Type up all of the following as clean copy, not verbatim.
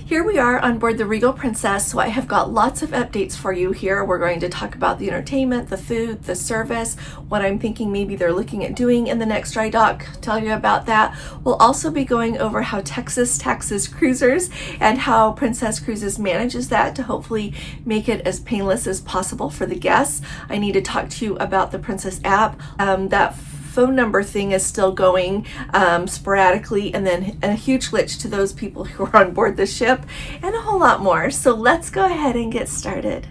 Here we are on board the Regal Princess, so I have got lots of updates for you here. We're going to talk about the entertainment, the food, the service, what I'm thinking maybe they're looking at doing in the next dry dock, tell you about that. We'll also be going over how Texas taxes cruisers and how Princess Cruises manages that to hopefully make it as painless as possible for the guests. I need to talk to you about the Princess app. That phone number thing is still going sporadically, and then a huge glitch to those people who are on board the ship, and a whole lot more. So let's go ahead and get started.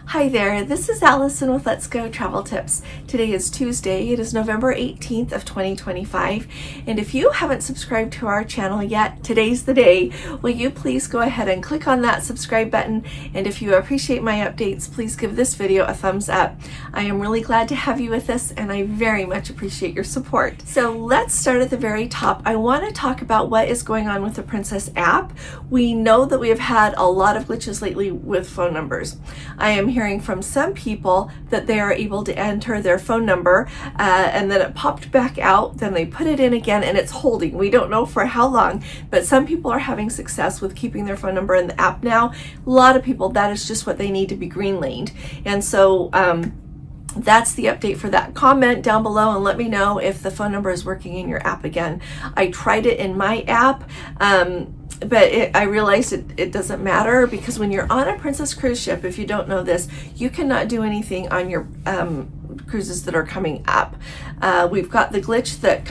Hi there, this is Allison with Let's Go Travel Tips. Today is Tuesday. It is November 18th of 2025. And if you haven't subscribed to our channel yet, today's the day. Will you please go ahead and click on that subscribe button? And if you appreciate my updates, please give this video a thumbs up. I am really glad to have you with us, and I very much appreciate your support. So let's start at the very top. I want to talk about what is going on with the Princess app. We know that we have had a lot of glitches lately with phone numbers. I am hearing from some people that they are able to enter their phone number and then it popped back out, then they put it in again and it's holding. We don't know for how long, but some people are having success with keeping their phone number in the app now. A lot of people, that is just what they need to be green laned. And so that's the update for that. Comment down below and let me know if the phone number is working in your app again. I tried it in my app, but I realized it doesn't matter, because when you're on a Princess cruise ship, if you don't know this, you cannot do anything on your cruises that are coming up. We've got the glitch that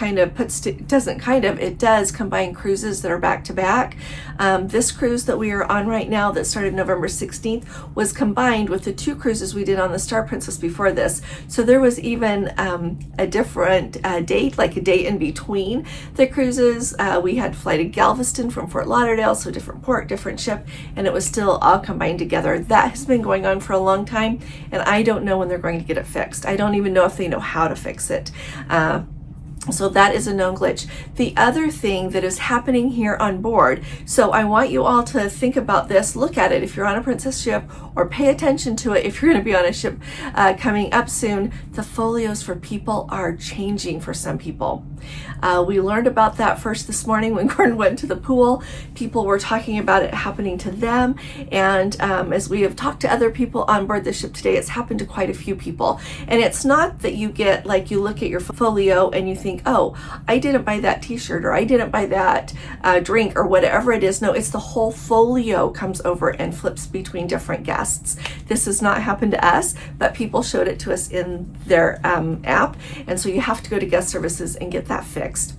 it does combine cruises that are back to back. This cruise that we are on right now that started November 16th was combined with the two cruises we did on the Star Princess before this. So there was even a different date, like a date in between the cruises. We had flight to Galveston from Fort Lauderdale, so different port, different ship, and it was still all combined together. That has been going on for a long time, and I don't know when they're going to get it fixed. I don't even know if they know how to fix it. So that is a known glitch. The other thing that is happening here on board, so I want you all to think about this, look at it if you're on a Princess ship, or pay attention to it if you're going to be on a ship coming up soon. The folios for people are changing for some people. We learned about that first this morning when Gordon went to the pool. People were talking about it happening to them, and as we have talked to other people on board the ship today, it's happened to quite a few people. And it's not that you get, like, you look at your folio and you think, oh, I didn't buy that t-shirt, or I didn't buy that drink, or whatever it is. No, it's the whole folio comes over and flips between different guests. This has not happened to us, but people showed it to us in their app, and so you have to go to guest services and get that fixed.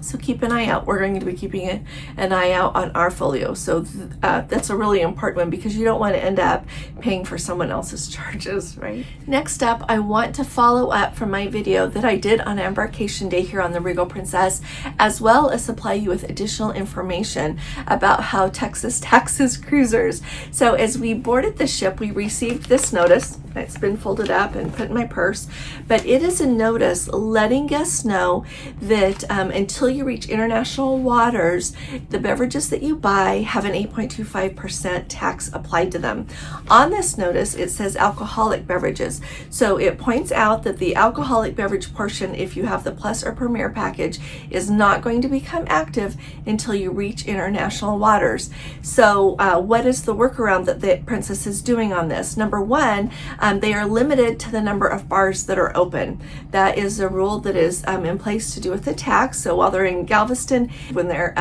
So keep an eye out. We're going to be keeping an eye out on our folio. So that's a really important one, because you don't want to end up paying for someone else's charges, right? Next up, I want to follow up from my video that I did on embarkation day here on the Regal Princess, as well as supply you with additional information about how Texas taxes cruisers. So as we boarded the ship, we received this notice. It's been folded up and put in my purse, but it is a notice letting guests know that until you reach international waters, the beverages that you buy have an 8.25% tax applied to them. On this notice, it says alcoholic beverages. So it points out that the alcoholic beverage portion, if you have the Plus or Premier package, is not going to become active until you reach international waters. So what is the workaround that the Princess is doing on this? Number one, they are limited to the number of bars that are open. That is a rule that is in place to do with the tax. So while they're in Galveston, when they're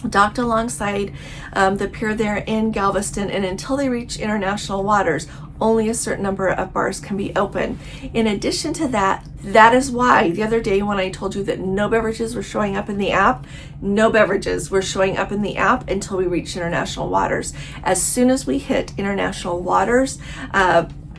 docked alongside the pier there in Galveston, and until they reach international waters, only a certain number of bars can be open. In addition to that, that is why the other day when I told you that no beverages were showing up in the app, no beverages were showing up in the app until we reached international waters. As soon as we hit international waters,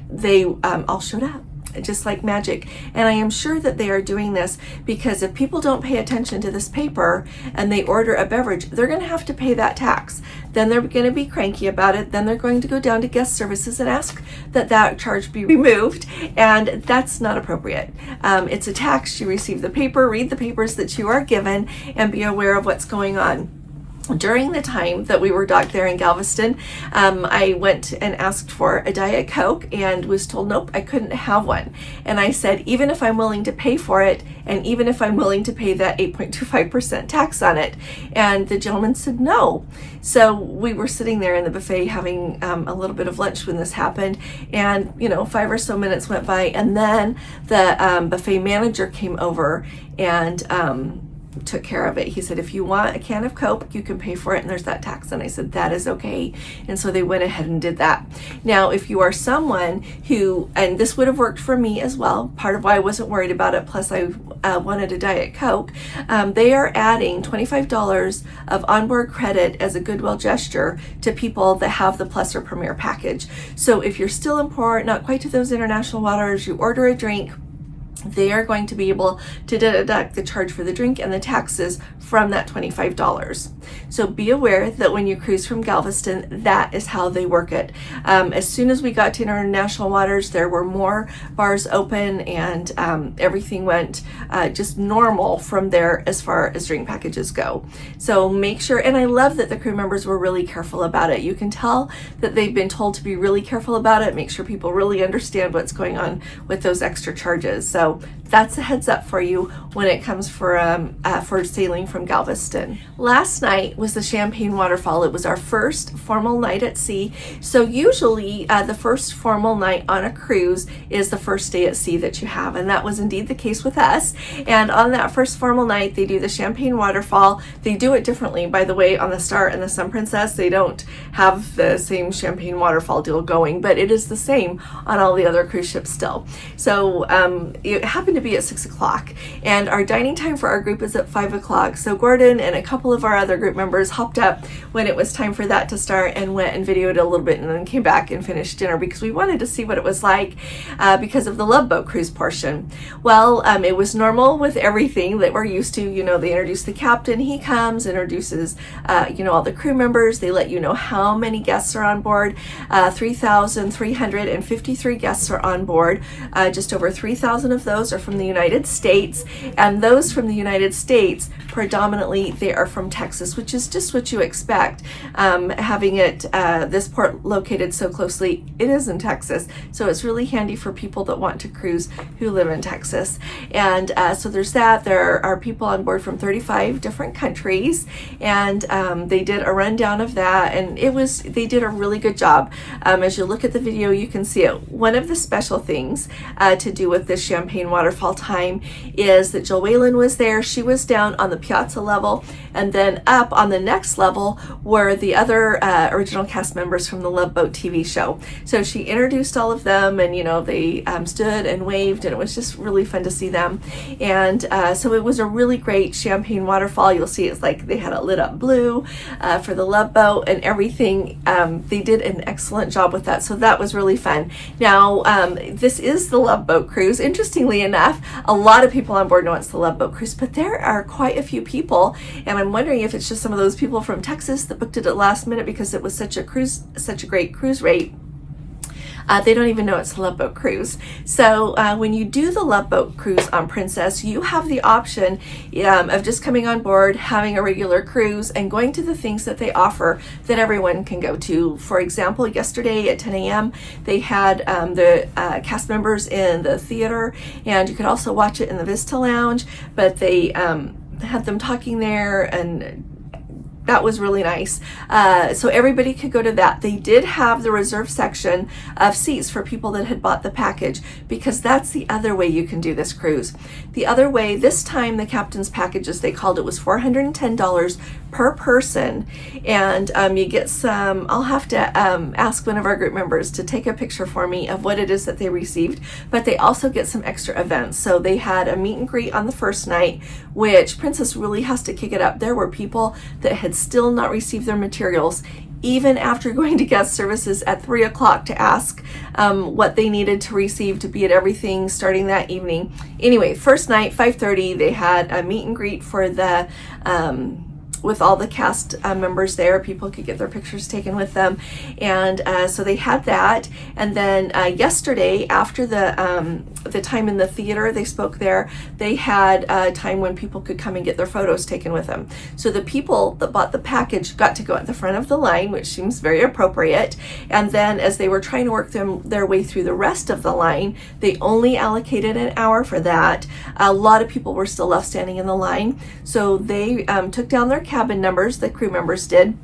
they all showed up. just like magic. And I am sure that they are doing this because if people don't pay attention to this paper and they order a beverage, they're going to have to pay that tax. Then they're going to be cranky about it. Then they're going to go down to guest services and ask that that charge be removed. And that's not appropriate. It's a tax. You receive the paper, read the papers that you are given, and be aware of what's going on. during the time that we were docked there in Galveston, I went and asked for a Diet Coke and was told, nope, I couldn't have one. And I said, even if I'm willing to pay for it, and even if I'm willing to pay that 8.25% tax on it. And the gentleman said no. So we were sitting there in the buffet having a little bit of lunch when this happened. And, 5 or so minutes went by, and then the buffet manager came over and took care of it. He said, if you want a can of Coke, you can pay for it, and there's that tax. And I said, that is okay. And so they went ahead and did that. Now, if you are someone who, and this would have worked for me as well, part of why I wasn't worried about it, plus I wanted a Diet Coke, they are adding $25 of onboard credit as a goodwill gesture to people that have the Plus or Premier package. So if you're still in port, not quite to those international waters, you order a drink, they are going to be able to deduct the charge for the drink and the taxes from that $25. So be aware that when you cruise from Galveston, that is how they work it. As soon as we got to international waters, there were more bars open, and everything went just normal from there as far as drink packages go. So make sure, and I love that the crew members were really careful about it. You can tell that they've been told to be really careful about it, make sure people really understand what's going on with those extra charges. So that's a heads up for you when it comes for sailing from Galveston. Last night was the Champagne Waterfall. It was our first formal night at sea. So usually the first formal night on a cruise is the first day at sea that you have, and that was indeed the case with us. And on that first formal night, they do the Champagne Waterfall. They do it differently, by the way. On the Star and the Sun Princess, they don't have the same Champagne Waterfall deal going, but it is the same on all the other cruise ships still. So it happened to be at 6 o'clock, and our dining time for our group is at 5 o'clock. So Gordon and a couple of our other group members hopped up when it was time for that to start and went and videoed a little bit, and then came back and finished dinner because we wanted to see what it was like because of the Love Boat cruise portion. Well, it was normal with everything that we're used to. They introduce the captain, he comes, introduces all the crew members, they let you know how many guests are on board. 3,353 guests are on board. Just over 3,000 of those are from the United States, and those from the United States, predominantly they are from Texas, which is just what you expect. Having it this port located so closely, it is in Texas, so it's really handy for people that want to cruise who live in Texas. And so there's that. There are people on board from 35 different countries, and they did a rundown of that, and they did a really good job. As you look at the video, you can see it. One of the special things to do with this Champagne Waterfall time is that Jill Whalen was there. She was down on the piazza level, and then up on the next level were the other original cast members from the Love Boat TV show. So she introduced all of them, and they stood and waved, and it was just really fun to see them. And so it was a really great Champagne Waterfall. You'll see it's like they had it lit up blue for the Love Boat and everything. They did an excellent job with that, so that was really fun. Now, this is the Love Boat cruise. Interestingly enough, a lot of people on board know it's the Love Boat cruise, but there are quite a few people, and I'm wondering if it's just some of those people from Texas that booked it at last minute because it was such a great cruise rate. They don't even know it's a Love Boat cruise. So when you do the Love Boat cruise on Princess, you have the option of just coming on board, having a regular cruise, and going to the things that they offer that everyone can go to. For example, yesterday at 10 a.m. they had the cast members in the theater, and you could also watch it in the Vista Lounge, but they had them talking there, and that was really nice. So everybody could go to that. They did have the reserve section of seats for people that had bought the package, because that's the other way you can do this cruise. The other way, this time the captain's package, as they called it, was $410 per person, and you get some, I'll have to ask one of our group members to take a picture for me of what it is that they received, but they also get some extra events. So they had a meet and greet on the first night, which Princess really has to kick it up. There were people that had still not received their materials, even after going to guest services at 3 o'clock to ask what they needed to receive to be at everything starting that evening. Anyway, first night, 5:30, they had a meet and greet for the with all the cast members there. People could get their pictures taken with them, and so they had that. And then yesterday, after the time in the theater they spoke there, they had a time when people could come and get their photos taken with them. So the people that bought the package got to go at the front of the line, which seems very appropriate. And then as they were trying to work their way through the rest of the line, they only allocated an hour for that. A lot of people were still left standing in the line, so they took down their cabin numbers, the crew members did,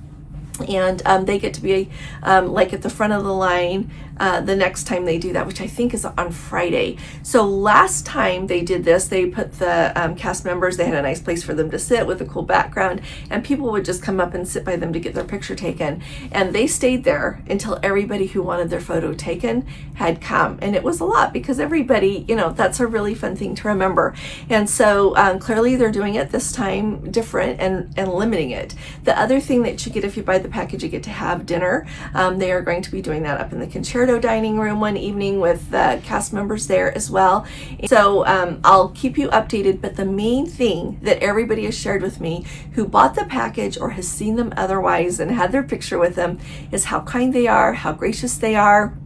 and they get to be like at the front of the line the next time they do that, which I think is on Friday. So last time they did this, they put the cast members, they had a nice place for them to sit with a cool background, and people would just come up and sit by them to get their picture taken. And they stayed there until everybody who wanted their photo taken had come. And it was a lot, because everybody, that's a really fun thing to remember. And so clearly they're doing it this time different and limiting it. The other thing that you get if you buy the package, you get to have dinner. They are going to be doing that up in the Concerto dining room one evening with the cast members there as well. So I'll keep you updated, but the main thing that everybody has shared with me who bought the package or has seen them otherwise and had their picture with them is how kind they are, how gracious they are.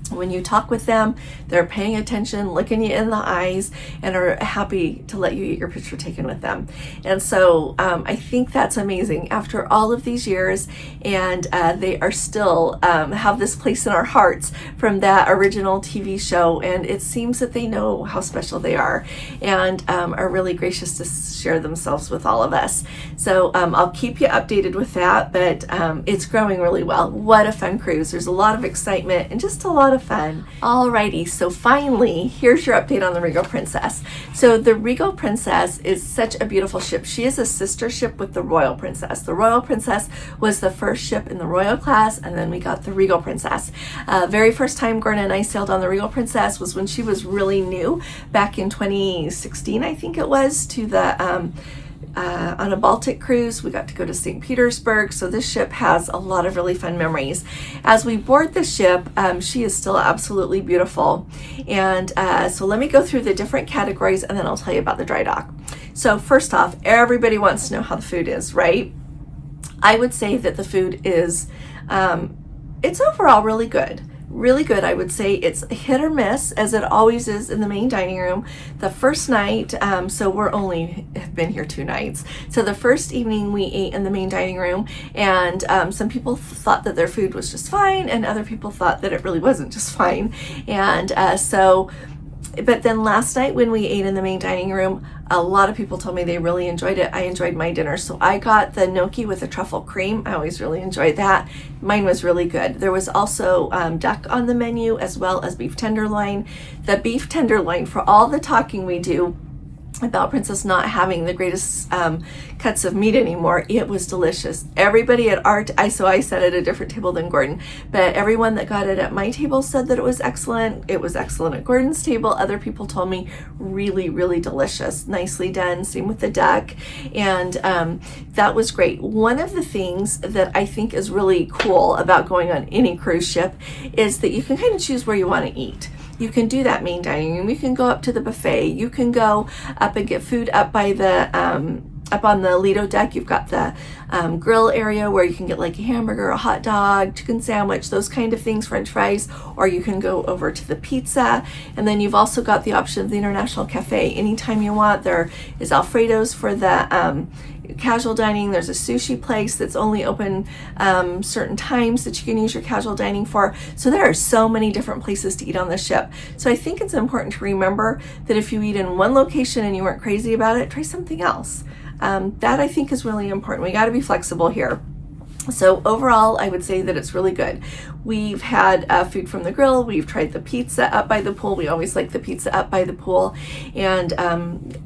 When you talk with them, they're paying attention, looking you in the eyes, and are happy to let you get your picture taken with them. And so I think that's amazing after all of these years, and they are still have this place in our hearts from that original TV show, and it seems that they know how special they are and are really gracious to share themselves with all of us. So I'll keep you updated with that, but it's growing really well. What a fun cruise. There's a lot of excitement and just a lot of fun. Alrighty, so finally, here's your update on the Regal Princess. So the Regal Princess is such a beautiful ship. She is a sister ship with the Royal Princess. The Royal Princess was the first ship in the Royal class, and then we got the Regal Princess. Very first time Gordon and I sailed on the Regal Princess was when she was really new, back in 2016, I think it was, to the on a Baltic cruise. We got to go to St. Petersburg, so this ship has a lot of really fun memories. As we board the ship, she is still absolutely beautiful. And so let me go through the different categories, and then I'll tell you about the dry dock. So first off, everybody wants to know how the food is, right? I would say that the food is, it's overall really good. Really good. I would say it's hit or miss, as it always is in the main dining room. The first night, so we're only have been here 2 nights. So the first evening we ate in the main dining room, and some people thought that their food was just fine, and other people thought that it really wasn't just fine. And but then last night when we ate in the main dining room, a lot of people told me they really enjoyed it. I enjoyed my dinner. So I got the gnocchi with the truffle cream. I always really enjoyed that. Mine was really good. There was also duck on the menu, as well as beef tenderloin. The beef tenderloin, for all the talking we do about Princess not having the greatest cuts of meat anymore, it was delicious. Everybody at so I sat at a different table than Gordon, but everyone that got it at my table said that it was excellent. It was excellent at Gordon's table. Other people told me really, really delicious, nicely done. Same with the duck, and that was great. One of the things that I think is really cool about going on any cruise ship is that you can kind of choose where you want to eat. You can do that main dining room. You can go up to the buffet. You can go up and get food up by the up on the Lido deck. You've got the grill area where you can get like a hamburger, a hot dog, chicken sandwich, those kind of things, French fries, or you can go over to the pizza. And then you've also got the option of the International Cafe. Anytime you want, there is Alfredo's for the casual dining. There's a sushi place that's only open certain times that you can use your casual dining for. So there are so many different places to eat on the ship. So I think it's important to remember that if you eat in one location and you weren't crazy about it, try something else. That I think is really important. We got to be flexible here. So overall, I would say that it's really good. We've had food from the grill. We've tried the pizza up by the pool. We always like the pizza up by the pool. And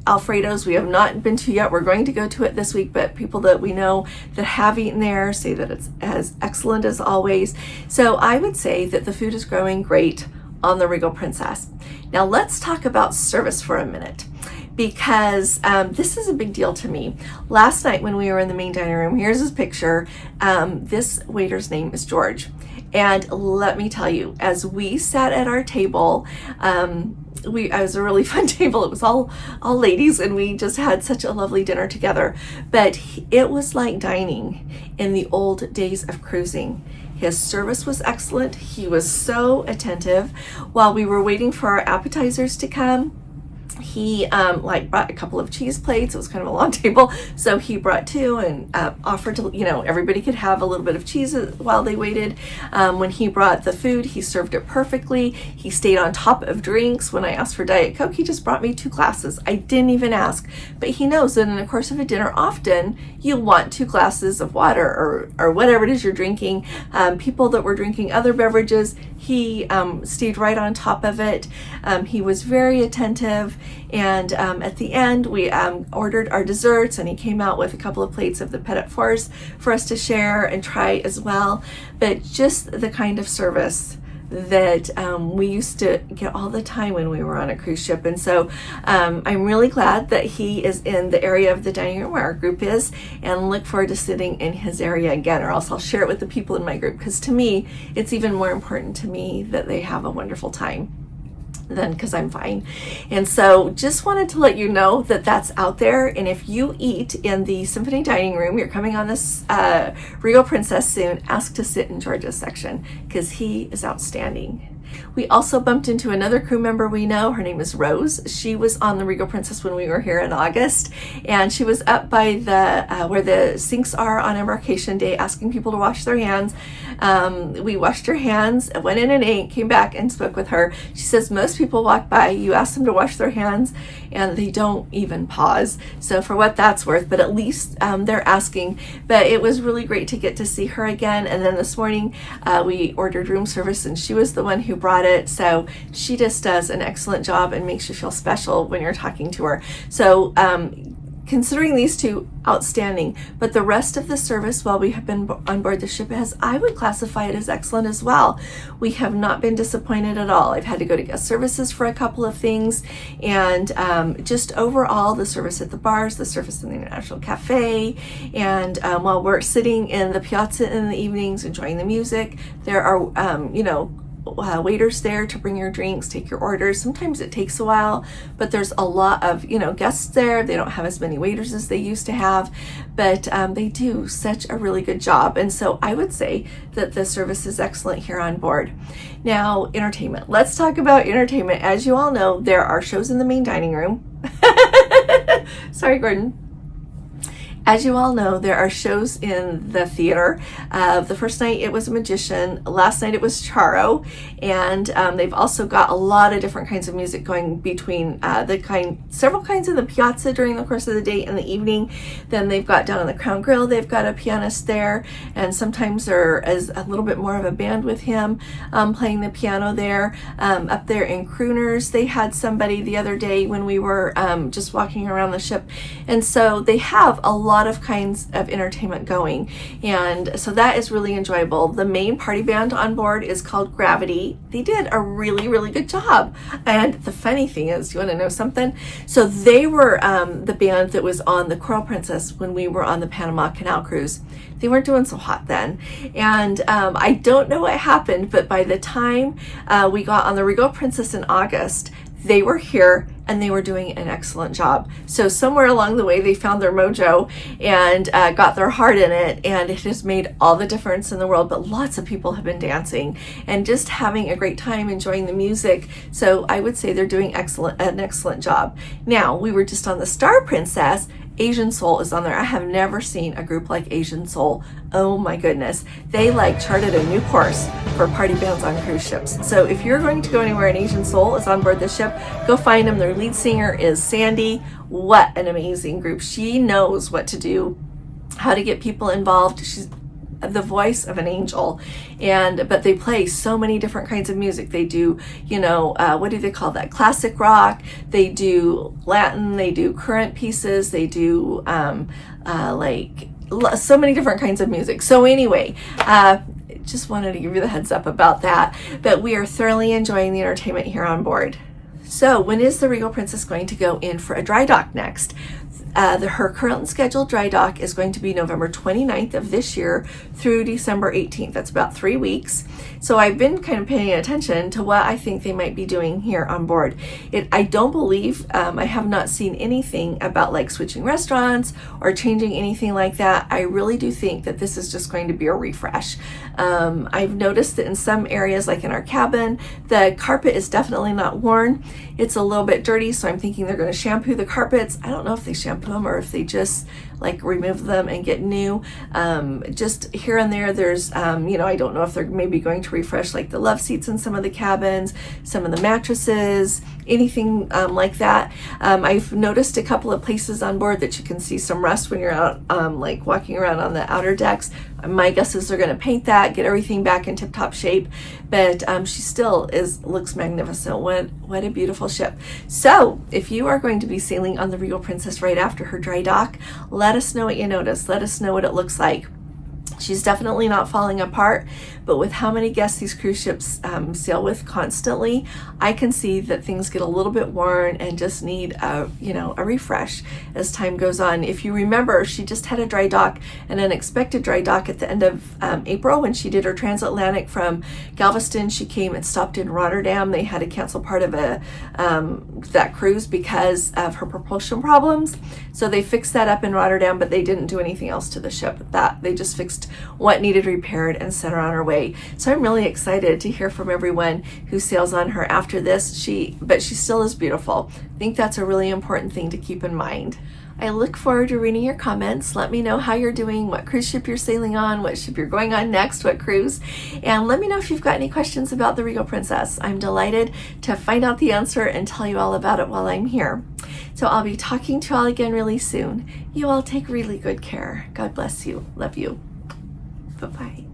Alfredo's we have not been to yet. We're going to go to it this week, but people that we know that have eaten there say that it's as excellent as always. So I would say that the food is growing great on the Regal Princess. Now let's talk about service for a minute, because this is a big deal to me. Last night when we were in the main dining room, here's his picture. This waiter's name is George. And let me tell you, as we sat at our table, it was a really fun table. It was all ladies, and we just had such a lovely dinner together. But it was like dining in the old days of cruising. His service was excellent. He was so attentive. While we were waiting for our appetizers to come, he brought a couple of cheese plates. It was kind of a long table, so he brought two and offered to, everybody could have a little bit of cheese while they waited. When he brought the food, he served it perfectly. He stayed on top of drinks. When I asked for Diet Coke, he just brought me 2 glasses. I didn't even ask, but he knows that in the course of a dinner, often you want 2 glasses of water or whatever it is you're drinking. People that were drinking other beverages, he stayed right on top of it. He was very attentive. And at the end, we ordered our desserts, and he came out with a couple of plates of the petit fours for us to share and try as well. But just the kind of service that we used to get all the time when we were on a cruise ship. And so I'm really glad that he is in the area of the dining room where our group is, and look forward to sitting in his area again, or else I'll share it with the people in my group, because to me, it's even more important to me that they have a wonderful time than because I'm fine. And so just wanted to let you know that that's out there. And if you eat in the Symphony dining room, you're coming on this Regal Princess soon, ask to sit in George's section, because he is outstanding. We also bumped into another crew member we know. Her name is Rose. She was on the Regal Princess when we were here in August, and she was up by the where the sinks are on embarkation day, asking people to wash their hands. We washed her hands, went in and ate, came back and spoke with her. She says most people walk by, you ask them to wash their hands, and they don't even pause. So for what that's worth, but at least they're asking. But it was really great to get to see her again. And then this morning we ordered room service, and she was the one who brought it. So she just does an excellent job and makes you feel special when you're talking to her. So considering these two, outstanding. But the rest of the service while we have been on board the ship, I would classify it as excellent as well. We have not been disappointed at all. I've had to go to guest services for a couple of things, and just overall the service at the bars, the service in the International Cafe, and while we're sitting in the piazza in the evenings enjoying the music, there are waiters there to bring your drinks, take your orders. Sometimes it takes a while, but there's a lot of guests there. They don't have as many waiters as they used to have, but they do such a really good job. And so I would say that the service is excellent here on board. Now, entertainment. Let's talk about entertainment. As you all know, there are shows in the main dining room. Sorry, Gordon. As you all know, there are shows in the theater. The first night it was a magician. Last night it was Charo, and they've also got a lot of different kinds of music going between several kinds in the piazza during the course of the day and the evening. Then they've got down on the Crown Grill, they've got a pianist there, and sometimes there is a little bit more of a band with him playing the piano there. Up there in Crooners, they had somebody the other day when we were just walking around the ship, and so they have a lot of kinds of entertainment going, and so that is really enjoyable. The main party band on board is called Gravity. They did a really, really good job. And the funny thing is, you want to know something? So they were the band that was on the Coral Princess when we were on the Panama Canal cruise. They weren't doing so hot then, and I don't know what happened, but by the time we got on the Regal Princess in August, they were here and they were doing an excellent job. So somewhere along the way, they found their mojo and got their heart in it, and it has made all the difference in the world. But lots of people have been dancing and just having a great time, enjoying the music. So I would say they're doing an excellent job. Now, we were just on the Star Princess. Asian Soul is on there. I have never seen a group like Asian Soul. Oh my goodness. They charted a new course for party bands on cruise ships. So if you're going to go anywhere and Asian Soul is on board the ship, go find them. Their lead singer is Sandy. What an amazing group. She knows what to do, how to get people involved. She's the voice of an angel, but they play so many different kinds of music. They do, what do they call that? Classic rock. They do Latin. They do current pieces. They do so many different kinds of music. So anyway, just wanted to give you the heads up about that. But we are thoroughly enjoying the entertainment here on board. So when is the Regal Princess going to go in for a dry dock next? Her current scheduled dry dock is going to be November 29th of this year through December 18th. That's about 3 weeks. So I've been kind of paying attention to what I think they might be doing here on board. I don't believe, I have not seen anything about like switching restaurants or changing anything like that. I really do think that this is just going to be a refresh. I've noticed that in some areas, like in our cabin, the carpet is definitely not worn. It's a little bit dirty, so I'm thinking they're going to shampoo the carpets. I don't know if they shampoo them or if they just like remove them and get new. Just here and there, there's, I don't know if they're maybe going to refresh like the love seats in some of the cabins, some of the mattresses, anything like that. I've noticed a couple of places on board that you can see some rust when you're out like walking around on the outer decks. My guess is they're going to paint that, get everything back in tip-top shape, but she still looks magnificent. What a beautiful ship. So if you are going to be sailing on the Regal Princess right after her dry dock, let us know what you notice. Let us know what it looks like. She's definitely not falling apart, but with how many guests these cruise ships sail with constantly, I can see that things get a little bit worn and just need a refresh as time goes on. If you remember, she just had a dry dock, an unexpected dry dock at the end of April when she did her transatlantic from Galveston. She came and stopped in Rotterdam. They had to cancel part of that cruise because of her propulsion problems. So they fixed that up in Rotterdam, but they didn't do anything else to the ship. They just fixed what needed repaired and sent her on her way. So I'm really excited to hear from everyone who sails on her after this. But she still is beautiful. I think that's a really important thing to keep in mind. I look forward to reading your comments. Let me know how you're doing, what cruise ship you're sailing on, what ship you're going on next, what cruise, and let me know if you've got any questions about the Regal Princess. I'm delighted to find out the answer and tell you all about it while I'm here. So I'll be talking to you all again really soon. You all take really good care. God bless you. Love you. Bye-bye.